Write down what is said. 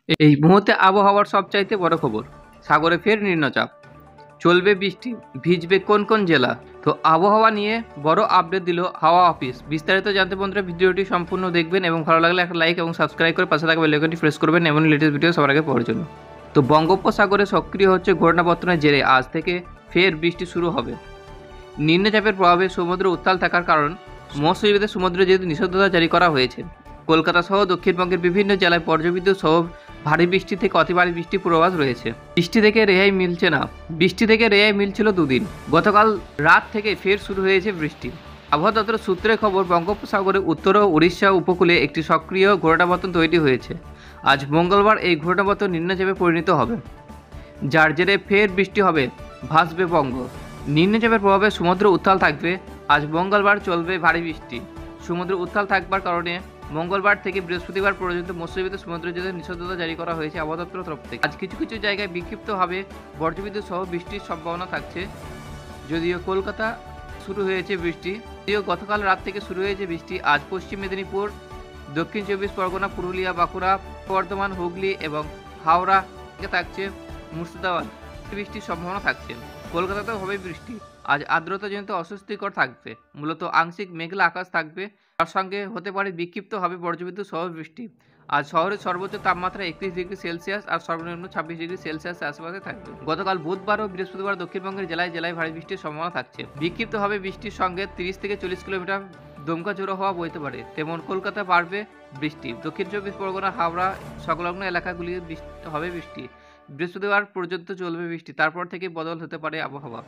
এই মুহূর্তে আবহাওয়ার সবচাইতে বড় খবর, সাগরে ফের নিম্নচাপ, চলবে বৃষ্টি, ভিজবে কোন কোন জেলা। তো আবহাওয়া নিয়ে বড় আপডেট দিল হাওয়া অফিস। বিস্তারিত জানতে বন্ধুরা ভিডিওটি সম্পূর্ণ দেখবেন এবং ভালো লাগলে একটা লাইক এবং সাবস্ক্রাইব করে পাশে থাকা বেল আইকনটি প্রেস করবেন এমন লেটেস্ট ভিডিও সবার আগে পাওয়ার জন্য। তো বঙ্গোপসাগরে সক্রিয় হচ্ছে ঘূর্ণাবর্তনের জেরে আজ থেকে ফের বৃষ্টি শুরু হবে। নিম্নচাপের প্রভাবে সমুদ্র উত্তাল থাকার কারণ মৎস্যজীবীদের সমুদ্রে যেহেতু নিষেধাজ্ঞা জারি করা হয়েছে, কলকাতা সহ দক্ষিণবঙ্গের বিভিন্ন জেলায় বজ্রবিদ্যুৎ সহ ভারী বৃষ্টি থেকে অতি ভারী বৃষ্টির পূর্বাভাস রয়েছে। বৃষ্টি থেকে রেহাই মিলছিল দুদিন। গতকাল রাত থেকে ফের শুরু হয়েছে বৃষ্টি। আবহাওয়া দপ্তরের সূত্রে খবর, বঙ্গোপসাগরের উত্তর ও উড়িষ্যা উপকূলে একটি সক্রিয় ঘূর্ণাবর্তন তৈরি হয়েছে। আজ মঙ্গলবার এই ঘূর্ণাবর্তন নিম্নচাপে পরিণত হবে, যার জেরে ফের বৃষ্টি হবে, ভাসবে বঙ্গ। নিম্নচাপের প্রভাবে সমুদ্র উত্তাল থাকবে। আজ মঙ্গলবার চলবে ভারী বৃষ্টি। সমুদ্র উত্তাল থাকবার কারণে মঙ্গলবার থেকে বৃহস্পতিবার পর্যন্ত মৎস্যজীবীদের সমুদ্রে যেতে নিষেধাজ্ঞা জারি করা হয়েছে আবহাওয়া দপ্তরের তরফ থেকে। আজ কিছু কিছু জায়গায় বিক্ষিপ্তভাবে বজ্রবিদ্যুৎ সহ বৃষ্টির সম্ভাবনা থাকছে। যদিও কলকাতা শুরু হয়েছে বৃষ্টি, যদিও গতকাল রাত থেকে শুরু হয়েছে বৃষ্টি। আজ পশ্চিম মেদিনীপুর, দক্ষিণ চব্বিশ পরগনা, পুরুলিয়া, বাঁকুড়া, বর্ধমান, হুগলি এবং হাওড়া থাকছে মুর্শিদাবাদ বৃষ্টির সম্ভাবনা থাকছে। কলকাতাতেও হবে বৃষ্টি। আজ আর্দ্রতাজনিত অস্বস্তিকর থাকবে, মূলত আংশিক মেঘলা আকাশ থাকবে, তার সঙ্গে হতে পারে বিক্ষিপ্তভাবে বজ্রবিদ্যুৎ সহ বৃষ্টি। আজ শহরের সর্বোচ্চ তাপমাত্রা 31 ডিগ্রি সেলসিয়াস আর সর্বনিম্ন 26 ডিগ্রি সেলসিয়াস আশেপাশে থাকবে। গতকাল বুধবার ও বৃহস্পতিবার দক্ষিণবঙ্গের জেলায় জেলায় ভারী বৃষ্টির সম্ভাবনা থাকছে। বিক্ষিপ্তভাবে বৃষ্টির সঙ্গে 30 থেকে 40 কিলোমিটার দমকা ঝোড়ো হওয়া বইতে পারে। তেমন কলকাতা বাড়বে বৃষ্টি। দক্ষিণ চব্বিশ পরগনা, হাওড়া সংলগ্ন এলাকাগুলিতে হবে বৃষ্টি। বৃহস্পতিবার পর্যন্ত চলবে বৃষ্টি, তারপর থেকে বদল হতে পারে আবহাওয়া।